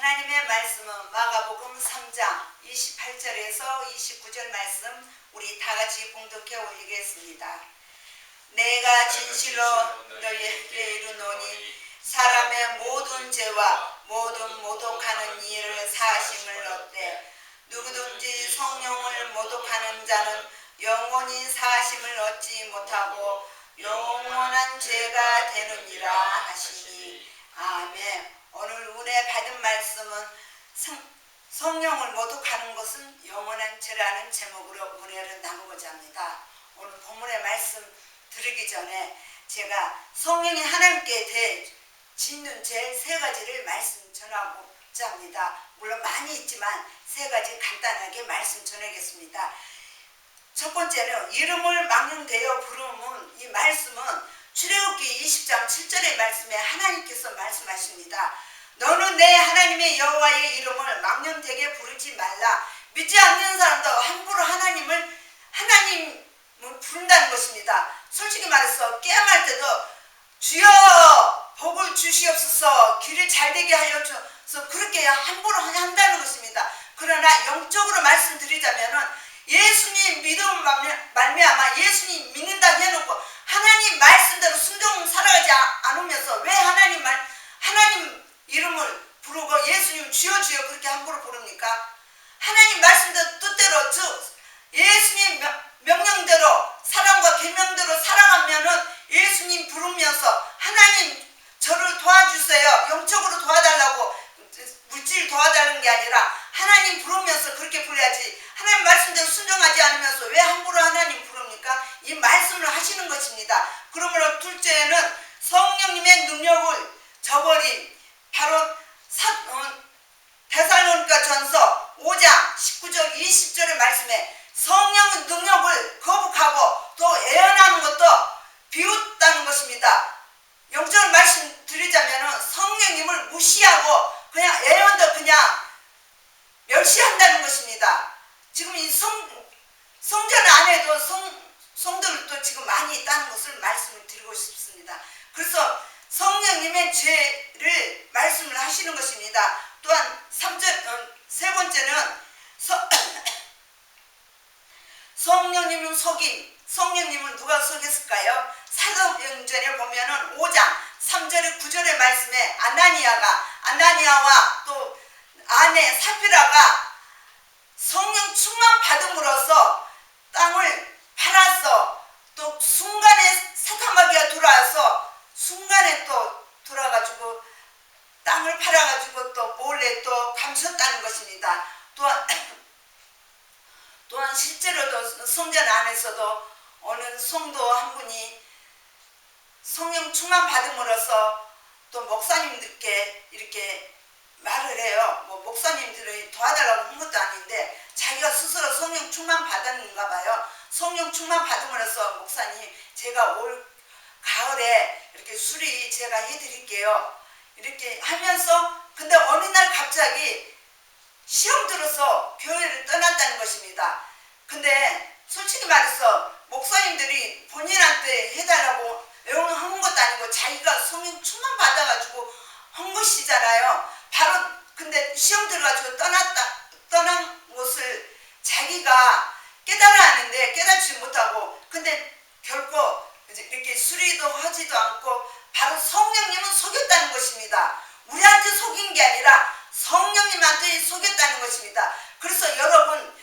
하나님의 말씀은 마가복음 3장 28절에서 29절 말씀 우리 다같이 봉독해 올리겠습니다. 내가 진실로 너희에게 이르노니 사람의 모든 죄와 모든 모독하는 일을 사하심을 얻되 누구든지 성령을 모독하는 자는 영원히 사하심을 얻지 못하고 영원한 죄가 되느니라 하시니. 아멘. 오늘 은혜 받은 말씀은 성령을 모독하는 것은 영원한 죄라는 제목으로 은혜를 나누고자 합니다. 오늘 본문의 말씀 들으기 전에 제가 성령이 하나님께 대해 짓는 죄 세 가지를 말씀 전하고자 합니다. 물론 많이 있지만 세 가지 간단하게 말씀 전하겠습니다. 첫 번째는 이름을 망령되어 부르면, 이 말씀은 출애굽기 20장 7절의 말씀에 하나님께서 말씀하십니다. 너는 내 하나님의 여호와의 이름을 망령되게 부르지 말라. 믿지 않는 사람도 함부로 하나님을 부른다는 것입니다. 솔직히 말해서 깨어날 때도 주여 복을 주시옵소서, 길을 잘되게 하여 주소서, 그렇게 함부로 한다는 것입니다. 그러나 영적으로 말씀드리자면은 예수님 믿음을 말미암아 예수님 믿는다 해놓고 하나님 말씀대로 순종 살아가지 않으면서 왜 하나님 이름을 부르고 예수님 주여 주여 그렇게 함부로 부릅니까? 하나님 말씀대로 뜻대로 예수님 명령대로 사랑과 계명대로 살아가면은 예수님 부르면서 하나님 저를 도와주세요, 영적으로 도와달라고, 물질 도와달라는 게 아니라 하나님 부르면서 그렇게 불러야지. 하나님 말씀대로 순종하지 않으면서 왜 함부로 하나님 부릅니까? 이 말씀을 하시는 것입니다. 그러므로 둘째는 성령님의 능력을 저버린, 바로 데살로니가 전서 5장 19절 20절의 말씀에 성령의 능력을 거북하고 또 애언하는 것도 비웃다는 것입니다. 영적으로 말씀드리자면 성령님을 무시하고 그냥 애언도 그냥 멸시한다는 것입니다. 지금 이 성전 안에도 성들도 지금 많이 있다는 것을 말씀을 드리고 싶습니다. 그래서 성령님의 죄를 말씀을 하시는 것입니다. 또한 세 번째는 성령님은 성령님은 누가 속였을까요? 사도행전에 보면은 5장 3절에 9절의 말씀에 아나니아와 또 아내 사피라가 성령 충만 받음으로써 땅을 팔아서 또 순간에 사탄마귀가 들어와서 순간에 또 돌아가지고 땅을 팔아가지고 또 몰래 또 감췄다는 것입니다. 또한 실제로도 성전 안에서도 어느 성도 한 분이 성령 충만 받음으로써 또 목사님들께 이렇게 말을 해요. 목사님들이 도와달라고 한 것도 아닌데 자기가 스스로 성령 충만 받았는가 봐요. 성령 충만 받음으로써 목사님 제가 올 가을에 이렇게 수리 제가 해드릴게요, 이렇게 하면서, 근데 어느 날 갑자기 시험 들어서 교회를 떠났다는 것입니다. 근데 솔직히 말해서 목사님들이 본인한테 해달라고 애원한 것도 아니고 자기가 성령 충만 받아가지고 한 것이잖아요. 바로 근데 시험 들어가지고 떠난 것을 자기가 깨달아야 하는데 깨닫지 못하고, 근데 결코 이렇게 수리도 하지도 않고 바로 성령님은 속였다는 것입니다. 우리한테 속인 게 아니라 성령님한테 속였다는 것입니다. 그래서 여러분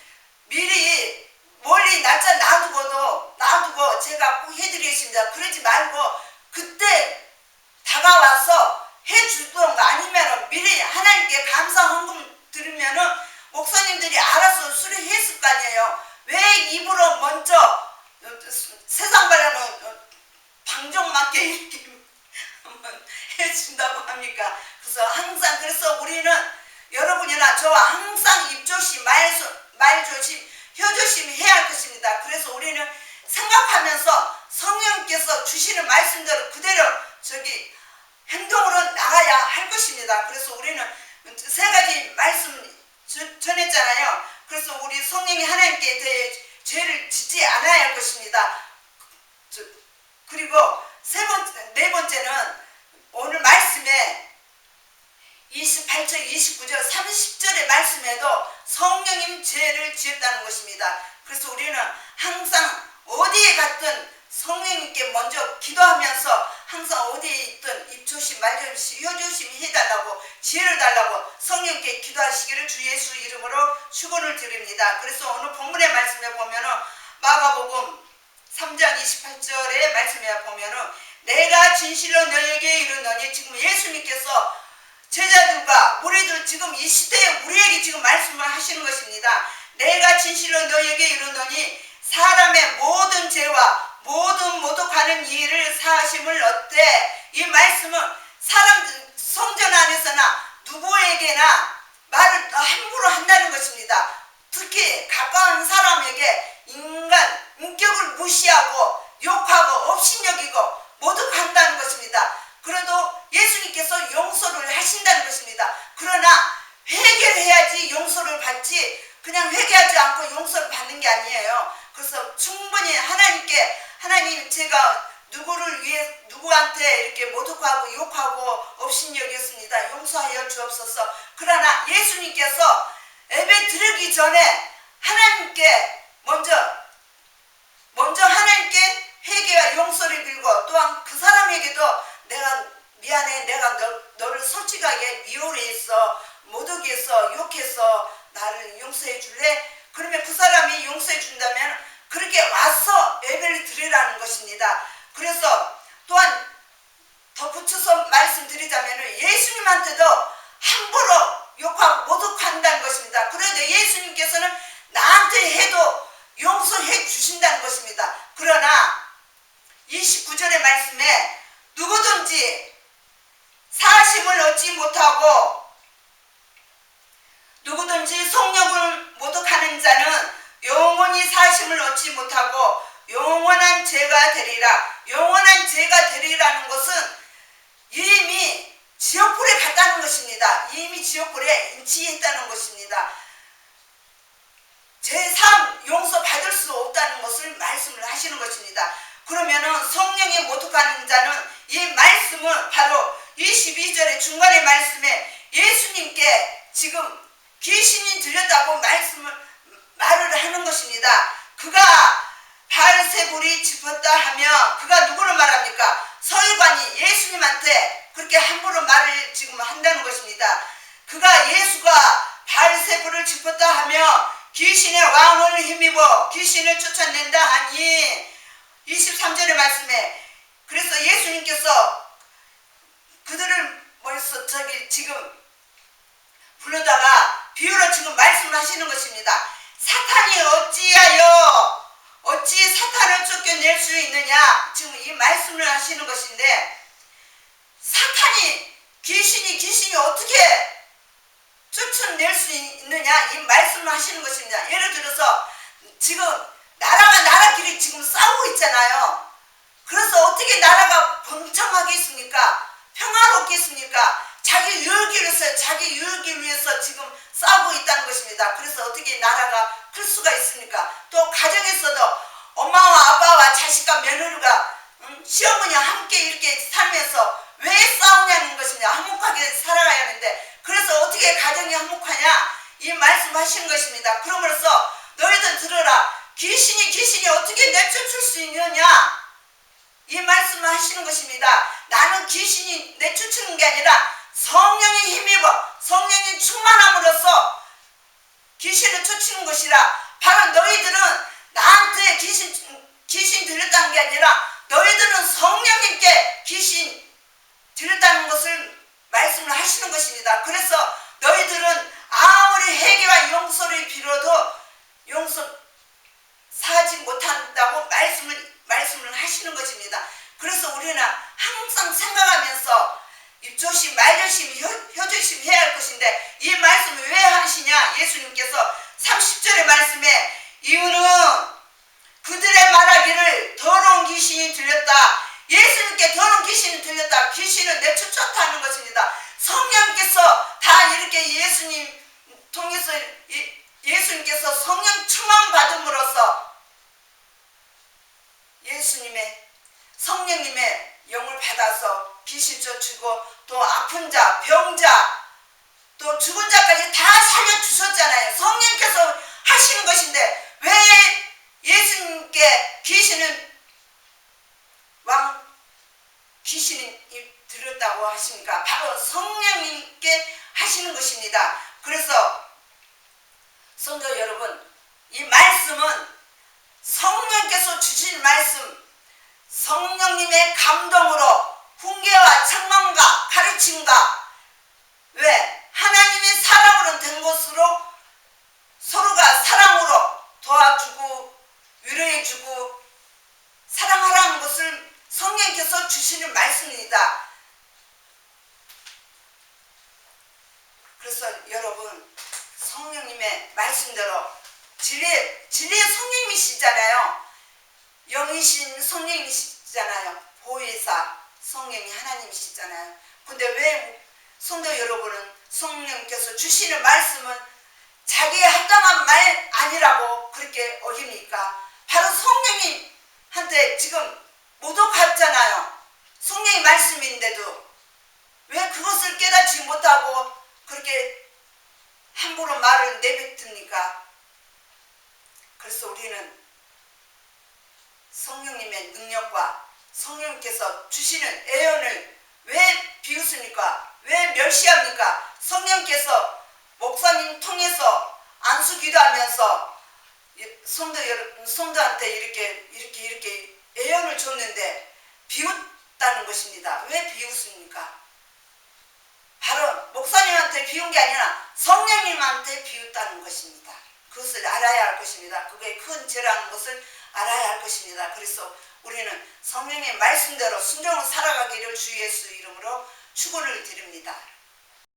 미리 멀리 날짜 놔두고 제가 꼭 해드리겠습니다. 그러지 말고 그때 다가와서 해주던가 아니면 미리 하나님께 감사 헌금 드리면은 목사님들이 알아서 수리했을 거 아니에요. 왜 입으로 먼저 세상 바라는 방종맞게 이렇게 해준다고 합니까? 그래서 우리는 여러분이나 저와 항상 입조심, 말조심, 혀조심 해야 할 것입니다. 그래서 우리는 생각하면서 성령께서 주시는 말씀대로 그대로 행동으로 나가야 할 것입니다. 그래서 우리는 세 가지 말씀 전했잖아요. 그래서 우리 성령이 하나님께 대해 죄를 짓지 않아야 할 것입니다. 그리고 네 번째는 오늘 말씀에 28절, 29절, 30절의 말씀에도 성령님 죄를 지었다는 것입니다. 그래서 우리는 항상 어디에 갔든 성령님께 먼저 기도하면서 항상 어디에 있든 입조심, 말조심, 혀조심 해달라고, 지혜를 달라고 성령님께 기도하시기를 주 예수 이름으로 축원을 드립니다. 그래서 오늘 본문의 말씀에 보면은 마가복음 3장 28절의 말씀에 보면은 내가 진실로 너에게 이르노니, 지금 예수님께서 제자들과 무리들 지금 이 시대에 우리에게 지금 말씀을 하시는 것입니다. 내가 진실로 너에게 이르노니 사람의 모든 죄와 모든 모독하는 일을 사하심을 얻되, 이 말씀은 사람들 성전 안에서나 누구에게나 말을 함부로 한다는 것입니다. 특히 가까운 사람에게 인간 인격을 무시하고 욕하고 업신여기고 모독한다는 것입니다. 그래도 예수님께서 용서를 하신다는 것입니다. 그러나 회개를 해야지 용서를 받지, 그냥 회개하지 않고 용서를 받는 게 아니에요. 그래서 충분히 하나님께, 하나님 제가 누구를 위해 누구한테 이렇게 모독하고 욕하고 업신여겼습니다. 용서하여 주옵소서. 그러나 예수님께서 예배 드리기 전에 하나님께 먼저 하나님께 회개와 용서를 빌고, 또한 그 사람에게도 내가 미안해, 내가 너를 솔직하게 미워했어, 모독해서 욕해서 나를 용서해 줄래? 그러면 그 사람이 용서해 준다면 그렇게 와서 예배를 드리라는 것입니다. 그래서 또한 덧붙여서 말씀드리자면 예수님한테도 함부로 욕하고 모독한다는 것입니다. 그런데 예수님께서는 나한테 해도 용서해 주신다는 것입니다. 그러나 29절의 말씀에 누구든지 사심을 얻지 못하고 누구든지 성령을 모독하는 자는 영원히 사심을 얻지 못하고 영원한 죄가 되리라. 영원한 죄가 되리라는 것은 이미 지옥불에 갔다는 것입니다. 이미 지옥불에 인치했다는 것입니다. 제3 용서 받을 수 없다는 것을 말씀을 하시는 것입니다. 그러면은 성령에 모독하는 자는, 이 말씀은 바로 22절의 중간의 말씀에 예수님께 지금 귀신이 들렸다고 말을 하는 것입니다. 그가 바알세불이 짚었다 하며, 그가 누구를 말합니까? 서기관이 예수님한테 그렇게 함부로 말을 지금 한다는 것입니다. 그가 예수가 바알세불을 짚었다 하며 귀신의 왕을 힘입어 귀신을 쫓아낸다 하니, 23절의 말씀에, 그래서 예수님께서 그들을 지금 불러다가 비유로 지금 말씀을 하시는 것입니다. 사탄이 어찌 사탄을 쫓겨낼 수 있느냐, 지금 이 말씀을 하시는 것인데, 사탄이 귀신이 어떻게 쫓아낼 수 있느냐, 이 말씀을 하시는 것입니다. 예를 들어서 지금 나라가 나라끼리 지금 싸우고 있잖아요. 그래서 어떻게 나라가 번창하겠습니까? 평화롭겠습니까? 자기 유익을 위해서 지금 싸우고 있다는 것입니다. 그래서 어떻게 나라가 클 수가 있습니까? 또 가정에서도 엄마와 아빠와 자식과 며느리가 시어머니와 함께 이렇게 살면서 왜 싸우냐는 것입니다. 화목하게 살아가야 하는데, 그래서 어떻게 가정이 화목하냐, 이 말씀하시는 것입니다. 그러므로써 너희들 들어라, 귀신이 어떻게 내쫓을 수 있느냐, 이 말씀을 하시는 것입니다. 나는 귀신이 내쫓는 게 아니라 성령의 힘입어 성령의 충만함으로써 귀신을 쫓는 것이라. 바로 너희들은 나한테 귀신 들렸다는 게 아니라 너희들은 성령님께 귀신 들렸다는 것을 말씀을 하시는 것입니다. 그래서 너희들은 아무리 회개와 용서를 빌어도 용서 사지 못한다고 말씀을 하시는 것입니다. 그래서 우리는 항상 생각하면서 입조심, 말조심, 혀조심 해야 할 것인데, 이 말씀을 왜 하시냐? 예수님께서 30절의 말씀에 이유는 그들의 말하기를 더러운 귀신이 들렸다. 예수님께 더러운 귀신이 들렸다. 귀신은 내쫓았다는 것입니다. 성령께서 다 이렇게 예수님 통해서 예수님께서 성령 충만 받음으로써 예수님의 성령님의 영을 받아서 귀신 쫓고, 또 아픈 자, 병자, 또 죽은 자까지 다 살려주셨잖아요. 성령께서 하시는 것인데 왜 예수님께 귀신이 들었다고 하십니까? 바로 성령님께 하시는 것입니다. 그래서 성도 여러분, 이 말씀은 성령께서 주신 말씀, 성령님의 감동으로 훈계와 책망과 가르침과 왜 하나님의 사랑으로 된 것으로 서로가 사랑으로 도와주고 위로해주고 사랑하라는 것을 성령께서 주시는 말씀입니다. 그래서 여러분, 성령님의 말씀대로 진리의 성령이시잖아요. 영이신 성령이시잖아요. 보혜사 성령이 하나님이시잖아요. 근데 왜 성도 여러분은 성령께서 주시는 말씀은 자기에 합당한 말 아니라고 그렇게 어깁니까? 바로 성령님한테 지금 모독했잖아요. 성령의 말씀인데도 왜 그것을 깨닫지 못하고 그렇게 함부로 말을 내뱉습니까? 그래서 우리는 성령님의 능력과 성령께서 주시는 애언을 왜 비웃습니까? 왜 멸시합니까? 성령께서 목사님 통해서 안수 기도하면서 성도한테 이렇게 애언을 줬는데 비웃다는 것입니다. 왜 비웃습니까? 바로 목사님한테 비운 게 아니라 성령님한테 비웃다는 것입니다. 그것을 알아야 할 것입니다. 그게 큰 죄라는 것을 알아야 할 것입니다. 그래서 우리는 성령의 말씀대로 순종을 살아가기를 주 예수 이름으로 축원을 드립니다.